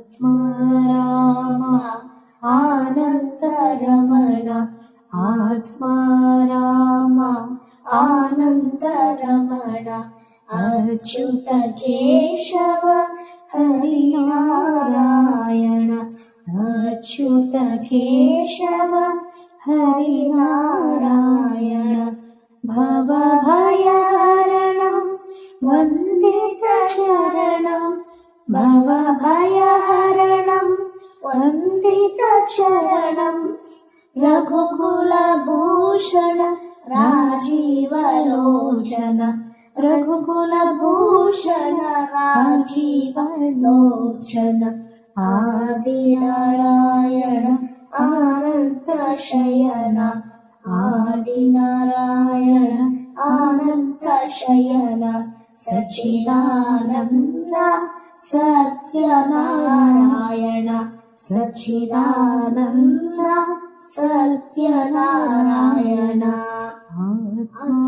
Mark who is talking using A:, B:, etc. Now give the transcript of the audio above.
A: आत्मा राम आनन्दरमण आत्मा राम आनन्दरमण अच्युत केशव हरिनारायण अच्युत केशव हरिनारायण भवभयहरणं वन्दितचरणं भवभयहरणं वन्दितचरणं रघुकुलभूषण राजीवलोचन रघुकुलभूषण राजीवलोचन आदिनारायण अनन्तशयन आदिनारायण अनन्तशयन सच्चिदानन्द सत्यनारायण सच्चिदानन्द सत्यनारायण आत्मा